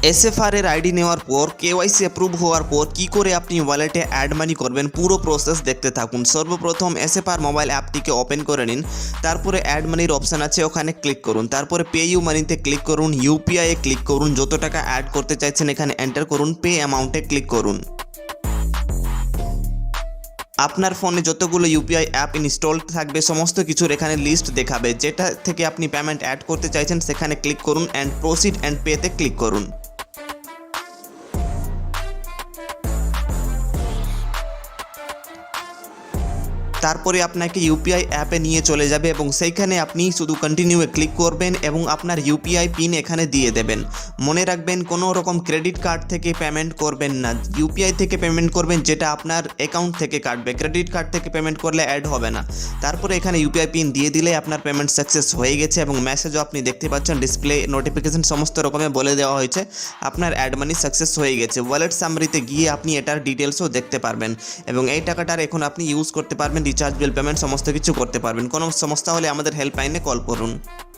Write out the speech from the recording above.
এসএফআর এর আইডি নেওয়ার পর কেওয়াইসি অ্যাপ্রুভ হওয়ার পর কি করে আপনি ওয়ালেটে অ্যাড মানি করবেন পুরো প্রসেস দেখতে থাকুন। সর্বপ্রথম এসএফআর মোবাইল অ্যাপটিকে ওপেন করে নিন, তারপরে অ্যাড মানির অপশান আছে ওখানে ক্লিক করুন, তারপরে পে ইউ মানিতে ক্লিক করুন, ইউপিআই এ ক্লিক করুন, যত টাকা অ্যাড করতে চাইছেন এখানে এন্টার করুন, পে অ্যামাউন্টে ক্লিক করুন। আপনার ফোনে যতগুলো ইউপিআই অ্যাপ ইনস্টল থাকবে সমস্ত কিছুর এখানে লিস্ট দেখাবে, যেটা থেকে আপনি পেমেন্ট অ্যাড করতে চাইছেন সেখানে ক্লিক করুন অ্যান্ড প্রসিড অ্যান্ড পেতে ক্লিক করুন। তারপরে আপনাকে ইউপিআই অ্যাপে নিয়ে চলে যাবে এবং সেইখানে আপনি শুধু কন্টিনিউয়ে ক্লিক করবেন এবং আপনার ইউপিআই পিন এখানে দিয়ে দেবেন। মনে রাখবেন কোনো রকম ক্রেডিট কার্ড থেকে পেমেন্ট করবেন না, ইউপিআই থেকে পেমেন্ট করবেন, যেটা আপনার অ্যাকাউন্ট থেকে কাটবে। ক্রেডিট কার্ড থেকে পেমেন্ট করলে অ্যাড হবে না। তারপরে এখানে ইউপিআই পিন দিয়ে দিলে আপনার পেমেন্ট সাকসেস হয়ে গেছে এবং মেসেজও আপনি দেখতে পাচ্ছেন, ডিসপ্লে নোটিফিকেশন সমস্ত রকমের বলে দেওয়া হয়েছে আপনার অ্যাড মানি সাকসেস হয়ে গেছে। ওয়ালেট সামারিতে গিয়ে আপনি এটার ডিটেলসও দেখতে পারবেন এবং এই টাকাটার এখন আপনি ইউজ করতে পারবেন, রিচার্জ বিল পেমেন্ট সমস্ত কিছু করতে পারবেন। কোনো সমস্যা হলে আমাদের হেল্পলাইনে কল করুন।